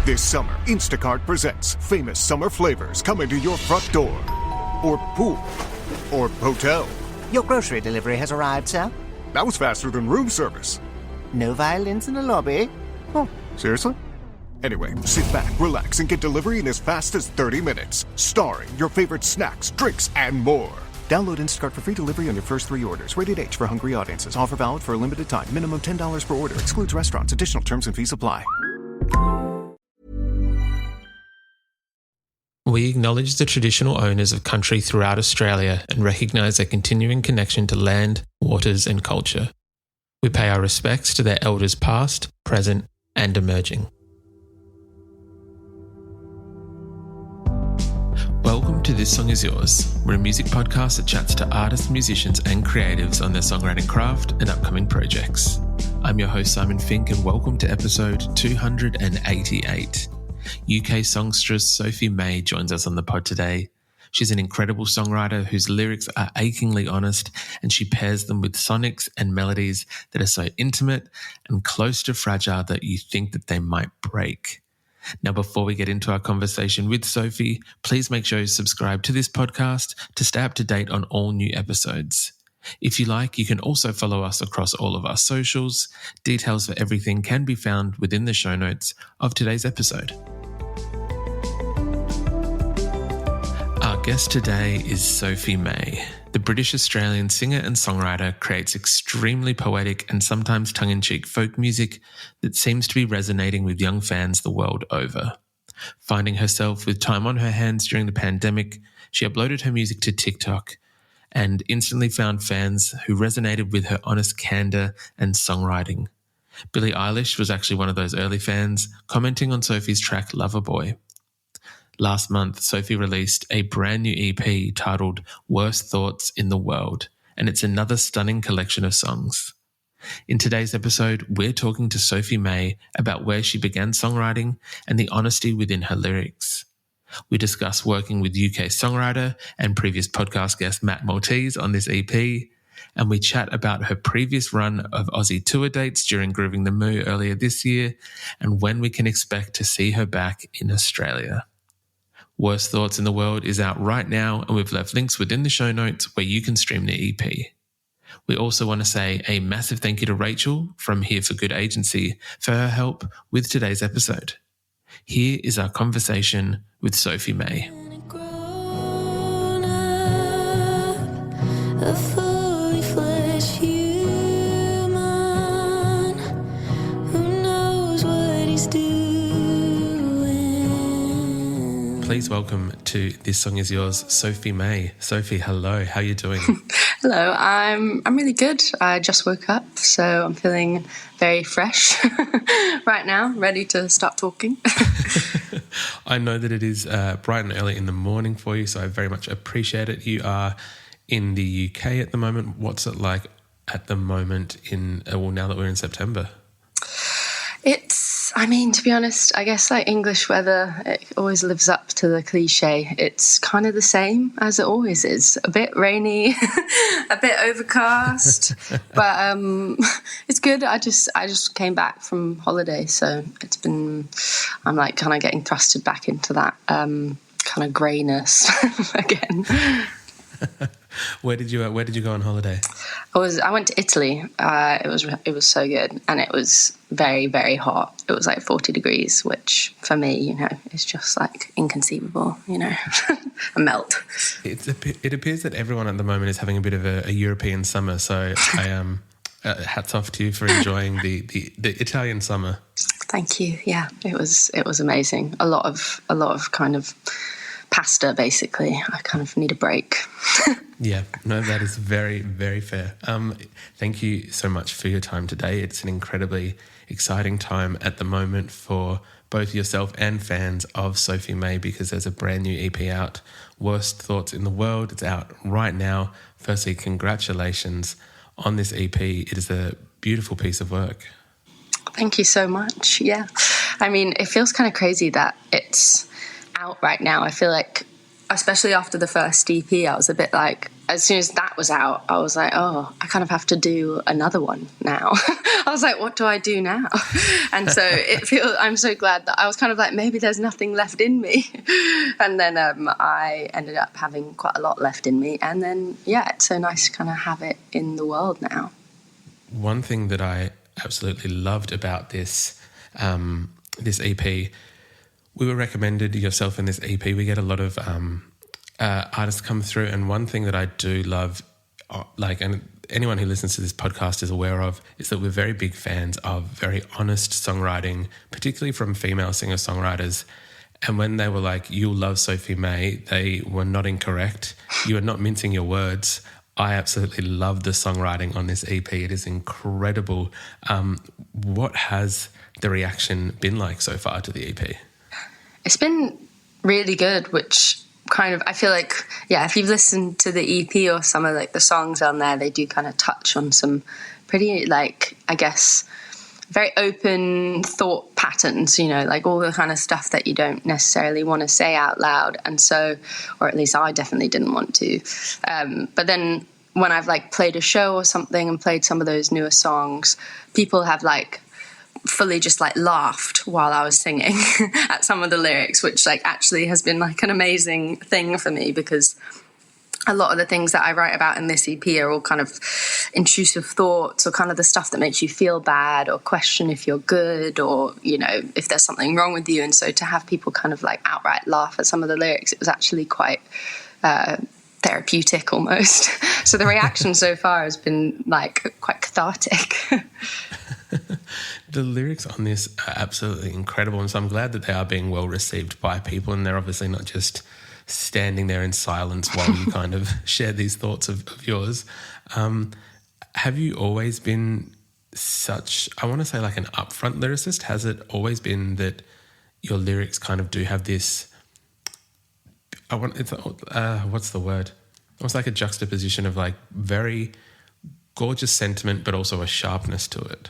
This summer, Instacart presents famous summer flavors coming to your front door. Or pool. Or hotel. Your grocery delivery has arrived, sir. That was faster than room service. No violins in the lobby. Oh, seriously? Anyway, sit back, relax, and get delivery in as fast as 30 minutes. Starring your favorite snacks, drinks, and more. Download Instacart for free delivery on your first 3 orders. Rated H for hungry audiences. Offer valid for a limited time. Minimum $10 per order. Excludes restaurants. Additional terms and fees apply. We acknowledge the traditional owners of country throughout Australia and recognise their continuing connection to land, waters and culture. We pay our respects to their elders past, present and emerging. Welcome to This Song Is Yours. We're a music podcast that chats to artists, musicians and creatives on their songwriting craft and upcoming projects. I'm your host Simon Fink and welcome to episode 288. UK songstress Sophie May joins us on the pod today. She's an incredible songwriter whose lyrics are achingly honest, and she pairs them with sonics and melodies that are so intimate and close to fragile that you think that they might break. Now, before we get into our conversation with Sophie, please make sure you subscribe to this podcast to stay up to date on all new episodes. If you like, you can also follow us across all of our socials. Details for everything can be found within the show notes of today's episode. Our guest today is Sophie May. The British-Australian singer and songwriter creates extremely poetic and sometimes tongue-in-cheek folk music that seems to be resonating with young fans the world over. Finding herself with time on her hands during the pandemic, she uploaded her music to TikTok and instantly found fans who resonated with her honest candour and songwriting. Billie Eilish was actually one of those early fans, commenting on Sophie's track Loverboy. Last month, Sophie released a brand new EP titled Worst Thoughts in the World, and it's another stunning collection of songs. In today's episode, we're talking to Sophie May about where she began songwriting and the honesty within her lyrics. We discuss working with UK songwriter and previous podcast guest Matt Maltese on this EP, and we chat about her previous run of Aussie tour dates during Grooving the Moo earlier this year and when we can expect to see her back in Australia. Worst Thoughts in the World is out right now, and we've left links within the show notes where you can stream the EP. We also want to say a massive thank you to Rachel from Here for Good Agency for her help with today's episode. Here is our conversation with Sophie May. Please welcome to This Song Is Yours, Sophie May. Sophie, hello. How are you doing? Hello, I'm really good. I just woke up, so I'm feeling very fresh right now, ready to start talking. I know that it is bright and early in the morning for you, so I very much appreciate it. You are in the UK at the moment. What's it like at the moment now that we're in September? To be honest, I guess like English weather, it always lives up to the cliche. It's kind of the same as it always is. A bit rainy, a bit overcast, but it's good. I just came back from holiday, so I'm like kind of getting thrusted back into that kind of greyness again. Where did you go on holiday? I went to Italy. It was so good, and it was very, very hot. It was like 40 degrees, which for me, is just like inconceivable. A melt. It appears that everyone at the moment is having a bit of a European summer. So I hats off to you for enjoying the Italian summer. Thank you. Yeah, it was amazing. A lot of kind of pasta, basically. I kind of need a break. Yeah, no, that is very, very fair. Thank you so much for your time today. It's an incredibly exciting time at the moment for both yourself and fans of Sophie May because there's a brand new EP out, Worst Thoughts in the World. It's out right now. Firstly, congratulations on this EP. It is a beautiful piece of work. Thank you so much. Yeah. It feels kind of crazy that it's out right now. I feel like, especially after the first EP, I was a bit like, as soon as that was out, I was like, oh, I kind of have to do another one now. I was like, what do I do now? And so I'm so glad that I was kind of like, maybe there's nothing left in me. And then I ended up having quite a lot left in me. And then, yeah, it's so nice to kind of have it in the world now. One thing that I absolutely loved about this EP, we were recommended, yourself in this EP, we get a lot of artists come through, and one thing that I do love, and anyone who listens to this podcast is aware of, is that we're very big fans of very honest songwriting, particularly from female singer-songwriters. And when they were like, you'll love Sophie May, they were not incorrect. You are not mincing your words. I absolutely love the songwriting on this EP. It is incredible. What has the reaction been like so far to the EP? It's been really good, which kind of, I feel like, yeah, if you've listened to the EP or some of like the songs on there, they do kind of touch on some pretty, like, I guess, very open thought patterns, you know, like all the kind of stuff that you don't necessarily want to say out loud. And so, or at least I definitely didn't want to. But then when I've like played a show or something and played some of those newer songs, people have like fully just like laughed while I was singing at some of the lyrics, which like actually has been like an amazing thing for me, because a lot of the things that I write about in this EP are all kind of intrusive thoughts, or kind of the stuff that makes you feel bad or question if you're good, or, you know, if there's something wrong with you. And so to have people kind of like outright laugh at some of the lyrics, it was actually quite therapeutic almost. So the reaction so far has been like quite cathartic. The lyrics on this are absolutely incredible, and so I'm glad that they are being well received by people, and they're obviously not just standing there in silence while you kind of share these thoughts of yours. Have you always been such, I want to say like an upfront lyricist? Has it always been that your lyrics kind of do have this, what's the word? Almost like a juxtaposition of like very gorgeous sentiment, but also a sharpness to it.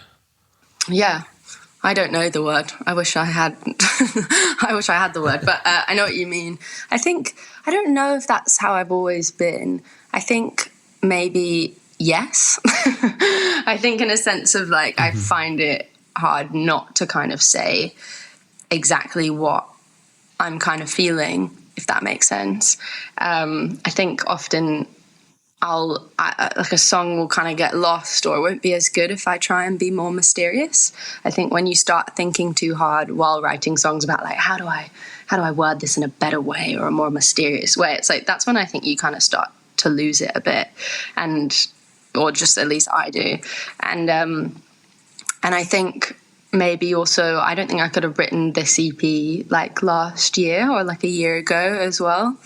Yeah, I don't know the word. I wish I had. I wish I had the word, but I know what you mean. I don't know if that's how I've always been. I think maybe yes. I think in a sense of like, I find it hard not to kind of say exactly what I'm kind of feeling, if that makes sense. I think often like a song will kind of get lost, or it won't be as good if I try and be more mysterious. I think when you start thinking too hard while writing songs about like, how do I word this in a better way or a more mysterious way, it's like, that's when I think you kind of start to lose it a bit, or just at least I do. And I think maybe also, I don't think I could have written this EP like last year or like a year ago as well.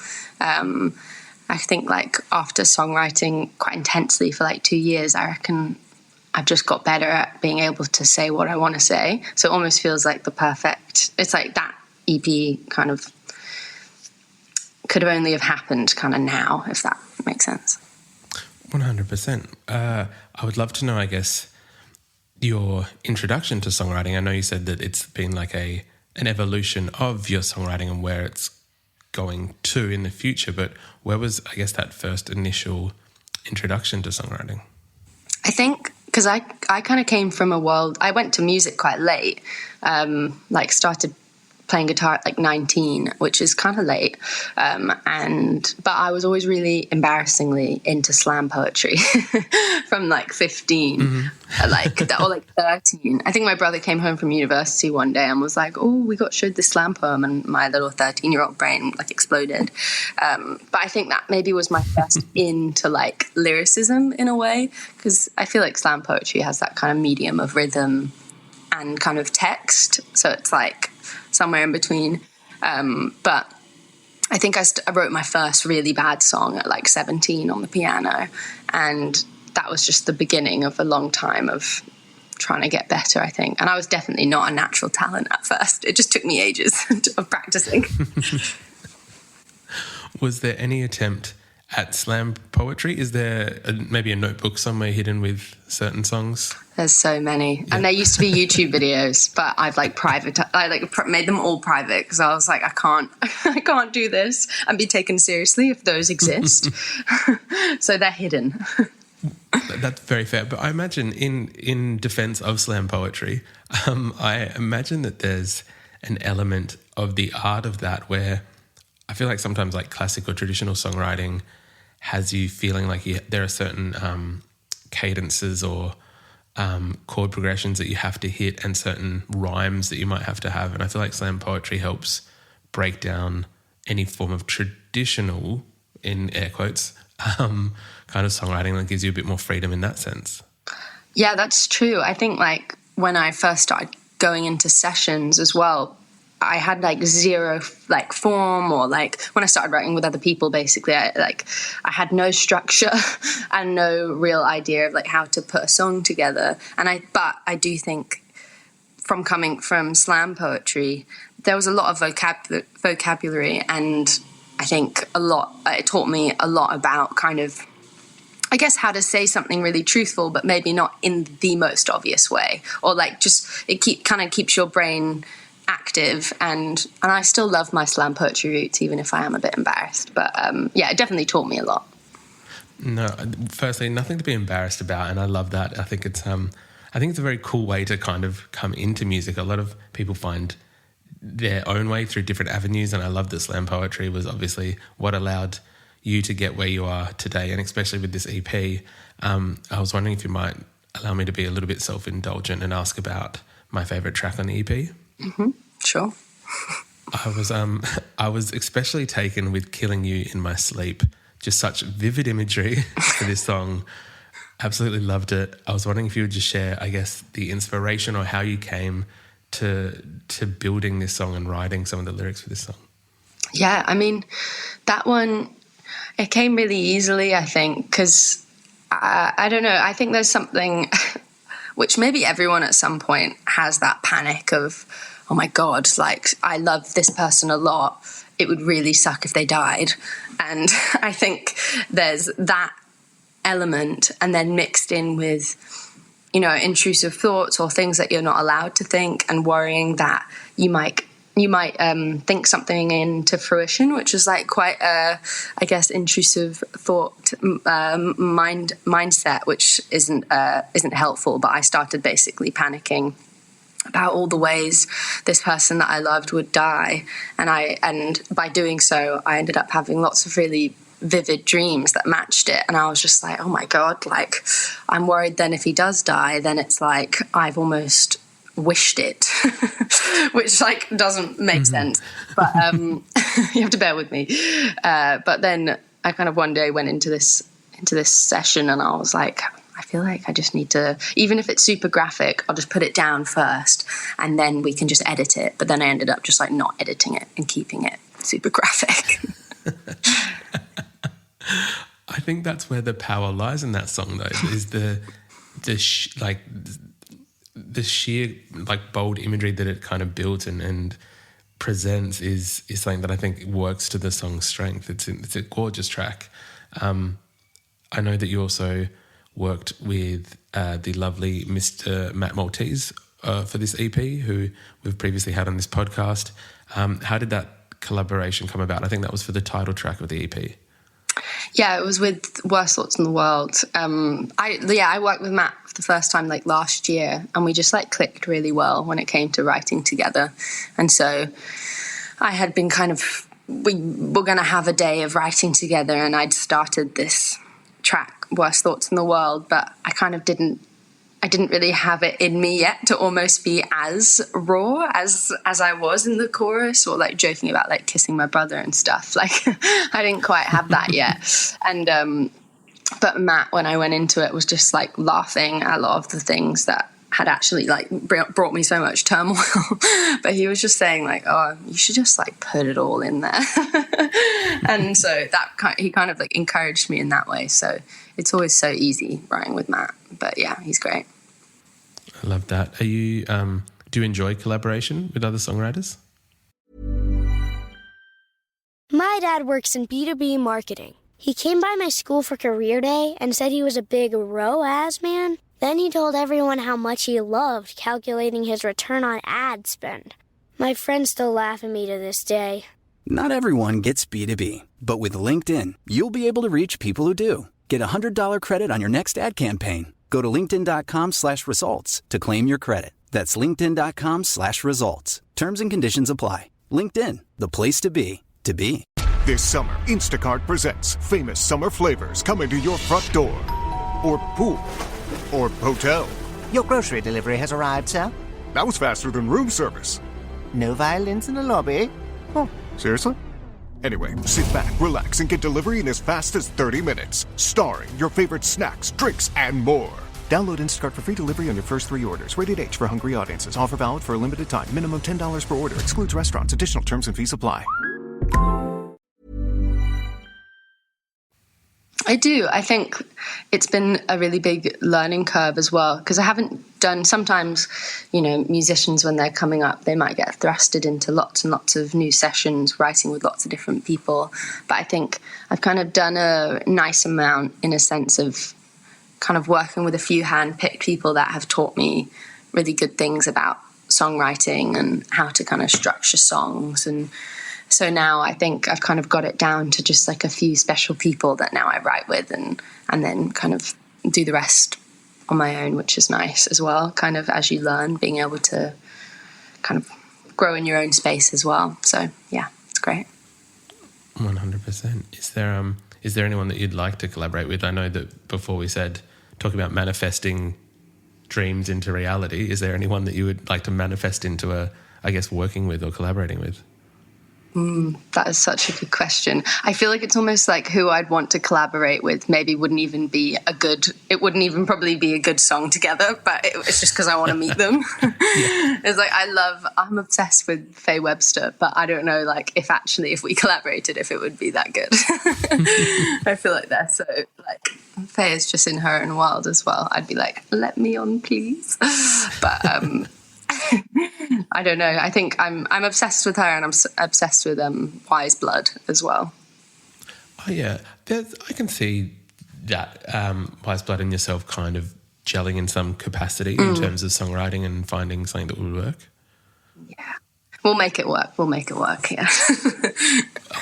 I think like after songwriting quite intensely for like 2 years, I reckon I've just got better at being able to say what I want to say. So it almost feels like it's like that EP kind of could have only have happened kind of now, if that makes sense. 100%. I would love to know, I guess, your introduction to songwriting. I know you said that it's been like an evolution of your songwriting and where it's going to in the future, but where was, I guess, that first initial introduction to songwriting? I think because I kind of came from a world, I went to music quite late, like started playing guitar at like 19, which is kind of late, but I was always really embarrassingly into slam poetry from like 15, or like 13. I think my brother came home from university one day and was like, oh, we got showed this slam poem, and my little 13-year-old brain like exploded. But I think that maybe was my first into like lyricism in a way, because I feel like slam poetry has that kind of medium of rhythm and kind of text, so it's like somewhere in between. But I think I wrote my first really bad song at like 17 on the piano, and that was just the beginning of a long time of trying to get better, I think. And I was definitely not a natural talent at first. It just took me ages of practicing. Was there any attempt at slam poetry? Is there maybe a notebook somewhere hidden with certain songs? There's so many. And there used to be YouTube videos, but I've made them all private because I was like, I can't do this and be taken seriously if those exist. So they're hidden. That's very fair. But I imagine in defense of slam poetry, I imagine that there's an element of the art of that where I feel like sometimes like classic or traditional songwriting has you feeling like there are certain cadences or chord progressions that you have to hit and certain rhymes that you might have to have. And I feel like slam poetry helps break down any form of traditional, in air quotes, kind of songwriting that gives you a bit more freedom in that sense. Yeah, that's true. I think like when I first started going into sessions as well, I had like zero like form, or like when I started writing with other people, basically I had no structure and no real idea of like how to put a song together. But I do think from coming from slam poetry, there was a lot of vocabulary, and I think it taught me a lot about kind of, I guess, how to say something really truthful, but maybe not in the most obvious way, or like just it kind of keeps your brain active. And I still love my slam poetry roots, even if I am a bit embarrassed. But it definitely taught me a lot. No, firstly, nothing to be embarrassed about, and I love that. I think it's a very cool way to kind of come into music. A lot of people find their own way through different avenues, and I love that slam poetry was obviously what allowed you to get where you are today, and especially with this EP. I was wondering if you might allow me to be a little bit self-indulgent and ask about my favourite track on the EP. Mm-hmm. Sure. I was especially taken with Killing You in My Sleep. Just such vivid imagery for this song. Absolutely loved it. I was wondering if you would just share, I guess, the inspiration or how you came to building this song and writing some of the lyrics for this song. Yeah, I mean, that one, it came really easily, I think, because I don't know, I think there's something which maybe everyone at some point has, that panic of, oh my God, like I love this person a lot. It would really suck if they died. And I think there's that element, and then mixed in with, intrusive thoughts or things that you're not allowed to think, and worrying that you might think something into fruition, which is like quite a, I guess, intrusive thought mindset, which isn't helpful. But I started basically panicking about all the ways this person that I loved would die, and by doing so, I ended up having lots of really vivid dreams that matched it. And I was just like, oh my God, like I'm worried then if he does die, then it's like I've almost wished it, which like doesn't make sense, but you have to bear with me. But then I kind of one day went into this session, and I was like, I feel like I just need to, even if it's super graphic, I'll just put it down first and then we can just edit it. But then I ended up just like not editing it and keeping it super graphic. I think that's where the power lies in that song, though, is the sheer like bold imagery that it kind of builds and presents is something that I think works to the song's strength. It's a gorgeous track. I know that you also worked with the lovely Mr. Matt Maltese for this EP, who we've previously had on this podcast. How did that collaboration come about? I think that was for the title track of the EP. Yeah, it was with Worst Thoughts in the World. I worked with Matt for the first time like last year, and we just like clicked really well when it came to writing together. And so I had been we were going to have a day of writing together, and I'd started this track, Worst Thoughts in the World, but I didn't really have it in me yet to almost be as raw as I was in the chorus, or like joking about like kissing my brother and stuff. Like I didn't quite have that yet. And but Matt, when I went into it, was just like laughing at a lot of the things that had actually like brought me so much turmoil. But he was just saying like, oh, you should just like put it all in there. And so he kind of like encouraged me in that way. So it's always so easy writing with Matt. But yeah, he's great. I love that. Are you do you enjoy collaboration with other songwriters? My dad works in B2B marketing. He came by my school for career day and said he was a big ROAS man. Then he told everyone how much he loved calculating his return on ad spend. My friends still laugh at me to this day. Not everyone gets B2B, but with LinkedIn, you'll be able to reach people who do. Get a $100 credit on your next ad campaign. Go to linkedin.com/results to claim your credit. That's linkedin.com/results. Terms and conditions apply. LinkedIn, the place to be, to be. This summer, Instacart presents famous summer flavors coming to your front door. Or pool. Or hotel. Your grocery delivery has arrived, sir. That was faster than room service. No violins in the lobby. Oh, seriously? Anyway, sit back, relax, and get delivery in as fast as 30 minutes. Starring your favorite snacks, drinks, and more. Download Instacart for free delivery on your first 3 orders. Rated H for hungry audiences. Offer valid for a limited time. Minimum $10 per order. Excludes restaurants. Additional terms and fees apply. I do. I think it's been a really big learning curve as well, because I haven't done, sometimes, musicians when they're coming up, they might get thrusted into lots and lots of new sessions, writing with lots of different people. But I think I've kind of done a nice amount in a sense of kind of working with a few hand-picked people that have taught me really good things about songwriting and how to kind of structure songs. And so now I think I've kind of got it down to just like a few special people that now I write with and then kind of do the rest on my own, which is nice as well, kind of as you learn, being able to kind of grow in your own space as well. So, yeah, it's great. 100%. Is there anyone that you'd like to collaborate with? I know that before we said, talking about manifesting dreams into reality, is there anyone that you would like to manifest into working with or collaborating with? That is such a good question. I feel like it's almost like who I'd want to collaborate with maybe wouldn't even probably be a good song together, but it's just because I want to meet them. It's like I'm obsessed with Faye Webster, but I don't know like if we collaborated, if it would be that good. I feel like they're so like, Faye is just in her own world as well. I'd be like, let me on please. But I don't know. I think I'm obsessed with her, and I'm obsessed with Wise Blood as well. Oh yeah, I can see that Wise Blood and yourself kind of gelling in some capacity in terms of songwriting and finding something that would work. Yeah, we'll make it work. Yeah.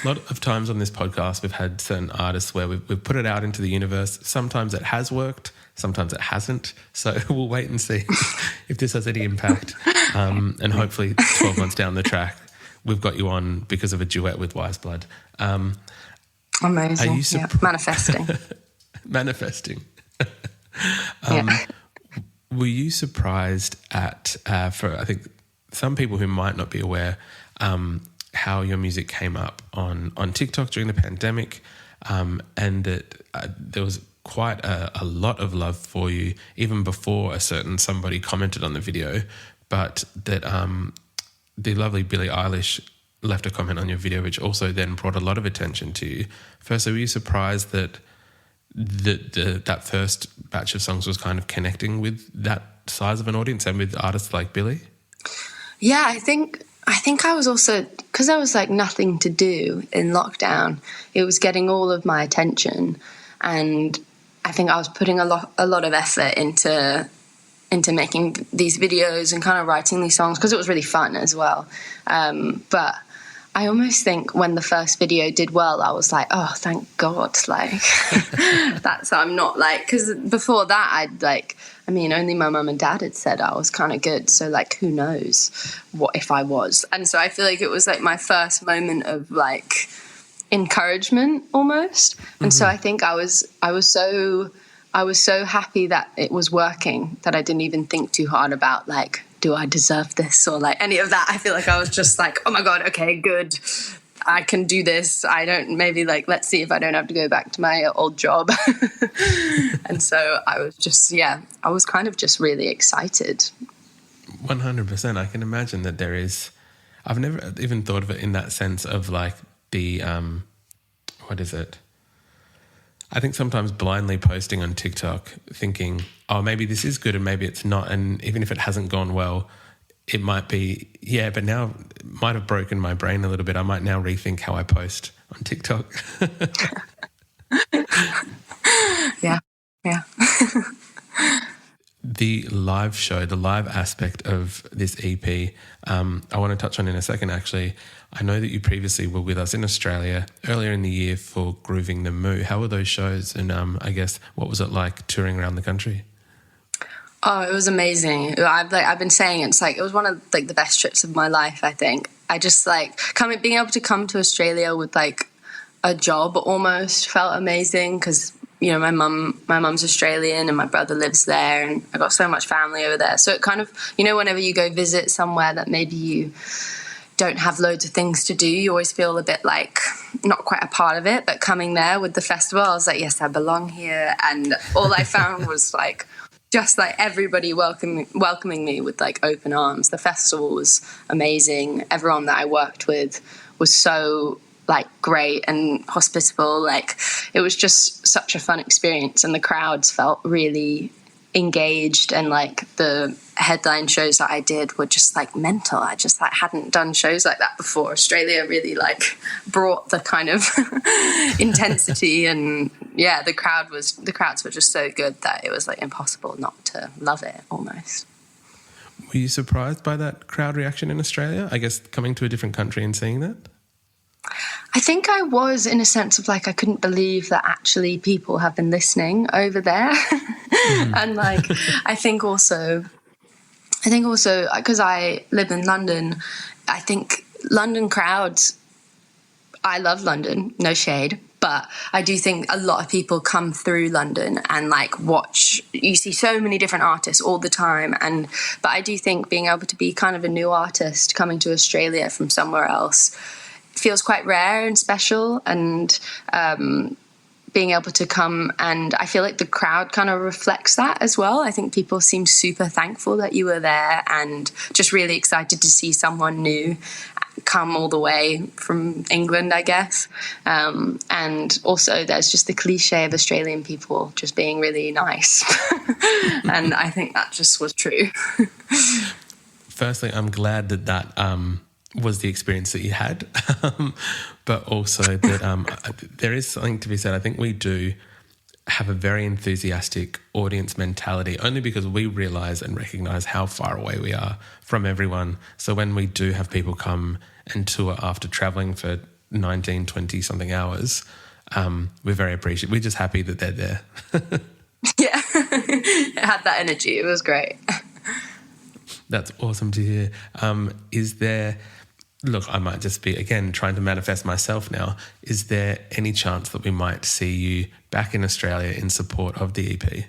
A lot of times on this podcast, we've had certain artists where we've put it out into the universe. Sometimes it has worked. Sometimes it hasn't. So we'll wait and see if this has any impact. And hopefully 12 months down the track, we've got you on because of a duet with Wise Blood. Amazing. Manifesting. Manifesting. Yeah. Were you surprised at, for I think some people who might not be aware, how your music came up on TikTok during the pandemic, and that there was quite a lot of love for you even before a certain somebody commented on the video, but that the lovely Billie Eilish left a comment on your video, which also then brought a lot of attention to you. Firstly, were you surprised that that first batch of songs was kind of connecting with that size of an audience and with artists like Billie? Yeah, I think I was also, because there was like nothing to do in lockdown, it was getting all of my attention, and I think I was putting a lot of effort into making these videos and kind of writing these songs because it was really fun as well. But I almost think when the first video did well, I was like, oh, thank God. Like, I'm not like, because before that, only my mum and dad had said I was kind of good. So like, who knows what if I was? And so I feel like it was like my first moment of like encouragement almost. And so I think I was so happy that it was working that I didn't even think too hard about like, do I deserve this or like any of that. I feel like I was just like, oh my God, okay, good. I can do this. Let's see if I don't have to go back to my old job. And so I was just, I was kind of just really excited. 100%. I can imagine that there is, I've never even thought of it in that sense of like the, what is it? I think sometimes blindly posting on TikTok thinking, oh, maybe this is good and maybe it's not. And even if it hasn't gone well, it might be, but now it might have broken my brain a little bit. I might now rethink how I post on TikTok. Yeah. The live show, the live aspect of this EP, I want to touch on in a second, actually. I know that you previously were with us in Australia earlier in the year for Grooving the Moo. How were those shows? And I guess, what was it like touring around the country? Oh, it was amazing. I've been saying it was one of like the best trips of my life, I think. I just being able to come to Australia with like a job almost felt amazing because, you know, my mum's Australian and my brother lives there and I got so much family over there. So it kind of, you know, whenever you go visit somewhere that maybe you don't have loads of things to do, you always feel a bit like not quite a part of it. But coming there with the festival, I was like, yes, I belong here. And all I found was like just like everybody welcoming me with like open arms. The festival was amazing. Everyone that I worked with was so like great and hospitable. Like it was just such a fun experience, and the crowds felt really engaged, and like the headline shows that I did were just like mental. I just like hadn't done shows like that before. Australia really like brought the kind of intensity, and yeah, the crowds were just so good that it was like impossible not to love it almost. Were you surprised by that crowd reaction in Australia? I guess coming to a different country and seeing that? I think I was, in a sense of like, I couldn't believe that actually people have been listening over there. And like, I think also because I live in London, I think London crowds, I love London, no shade, but I do think a lot of people come through London and like watch, you see so many different artists all the time. But I do think being able to be kind of a new artist coming to Australia from somewhere else feels quite rare and special, and being able to come, and I feel like the crowd kind of reflects that as well. I think people seem super thankful that you were there and just really excited to see someone new come all the way from England, I guess. And also there's just the cliche of Australian people just being really nice. And I think that just was true. Firstly, I'm glad that was the experience that you had, but also that there is something to be said. I think we do have a very enthusiastic audience mentality, only because we realise and recognise how far away we are from everyone. So when we do have people come and tour after travelling for 19, 20 something hours, we're very appreciative. We're just happy that they're there. Yeah, it had that energy. It was great. That's awesome to hear. Is there... Look, I might just be, again, trying to manifest myself now. Is there any chance that we might see you back in Australia in support of the EP?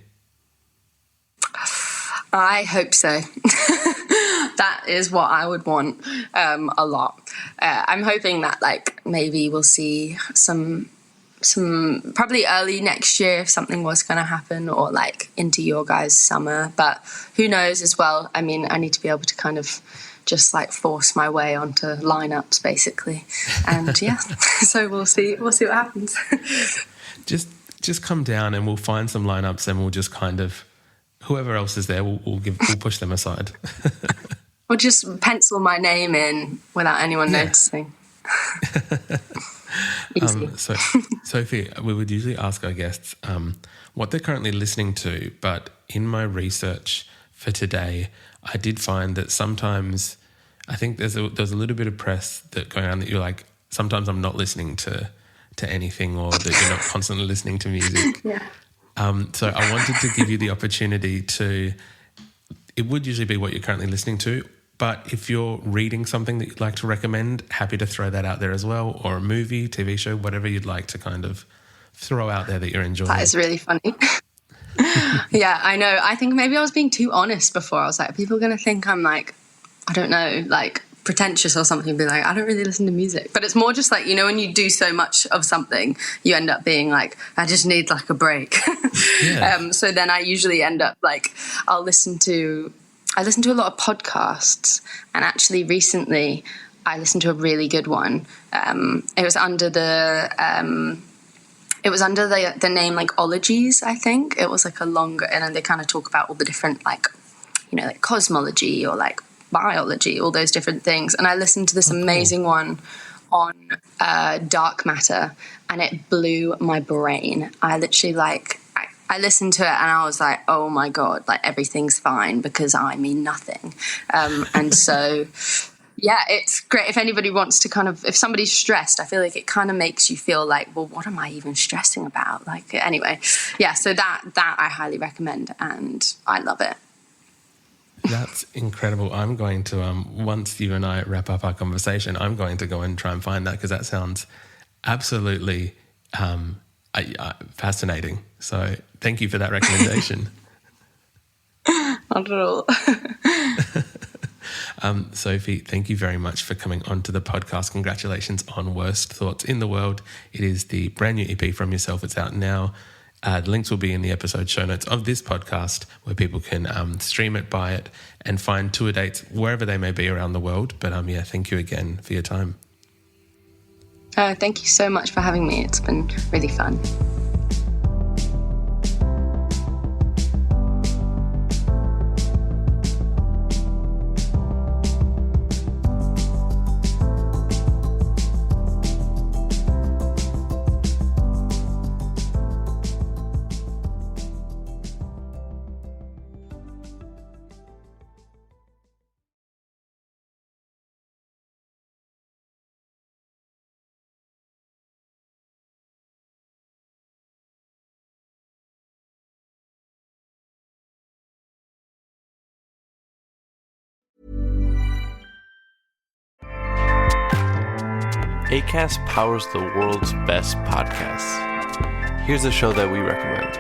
I hope so. That is what I would want a lot. I'm hoping that like maybe we'll see some probably early next year if something was going to happen, or like into your guys' summer. But who knows as well. I mean, I need to be able to kind of just like force my way onto lineups basically, and yeah. So we'll see what happens. just come down and we'll find some lineups, and we'll just kind of, whoever else is there, we'll push them aside. Or just pencil my name in without anyone noticing. Easy. So Sophie, we would usually ask our guests what they're currently listening to, but in my research for today, I did find that sometimes, I think there's a little bit of press that going on that you're like, sometimes I'm not listening to anything, or that you're not constantly listening to music. Yeah. So I wanted to give you the opportunity to, it would usually be what you're currently listening to, but if you're reading something that you'd like to recommend, happy to throw that out there as well, or a movie, TV show, whatever you'd like to kind of throw out there that you're enjoying. That is really funny. Yeah, I know. I think maybe I was being too honest before. I was like, people are going to think I'm like, I don't know, like pretentious or something, be like, I don't really listen to music. But it's more just like, you know, when you do so much of something, you end up being like, I just need like a break. Yeah. So then I usually end up like, I listen to a lot of podcasts, and actually recently I listened to a really good one. It was under the name like Ologies, I think. It was like a longer, and then they kind of talk about all the different like, you know, like cosmology or like biology, all those different things. And I listened to this amazing one on dark matter, and it blew my brain. I literally I listened to it and I was like, oh my God, like everything's fine because I mean nothing. And so, yeah, it's great. If anybody wants to if somebody's stressed, I feel like it kind of makes you feel like, well, what am I even stressing about? Like, anyway, yeah, so that I highly recommend and I love it. That's incredible. I'm going to, once you and I wrap up our conversation, I'm going to go and try and find that because that sounds absolutely fascinating. So thank you for that recommendation. Not at all. Sophie, thank you very much for coming onto the podcast. Congratulations on Worst Thoughts in the World. It is the brand new EP from yourself. It's out now. The links will be in the episode show notes of this podcast where people can stream it, buy it, and find tour dates wherever they may be around the world. But yeah, thank you again for your time. Thank you so much for having me. It's been really fun. Acast powers the world's best podcasts. Here's a show that we recommend.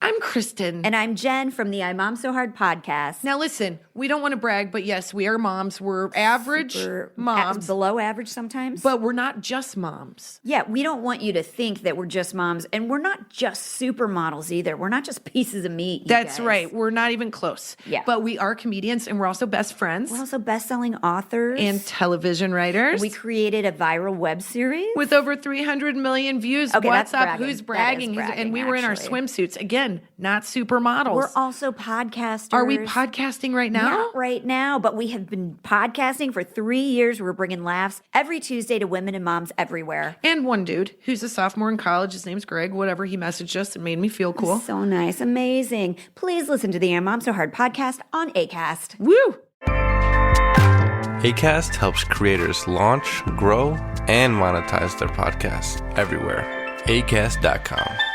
I'm Kristen. And I'm Jen from the I Mom So Hard podcast. Now listen, we don't want to brag, but yes, we are moms. We're average moms. Below average sometimes. But we're not just moms. Yeah, we don't want you to think that we're just moms. And we're not just supermodels either. We're not just pieces of meat, you That's guys. right. We're not even close. Yeah. But we are comedians and we're also best friends. We're also best-selling authors. And television writers. And we created a viral web series. With over 300 million views. Okay, What's that's up? bragging. Who's bragging? That is And we bragging, were in our actually. swimsuits. Again, not supermodels. We're also podcasters. Are we podcasting right now? Not right now, but we have been podcasting for 3 years. We're bringing laughs every Tuesday to women and moms everywhere. And one dude who's a sophomore in college, his name's Greg, whatever, he messaged us and made me feel cool. So nice. Amazing. Please listen to the I Mom So Hard podcast on Acast. Woo! Acast helps creators launch, grow, and monetize their podcasts everywhere. Acast.com.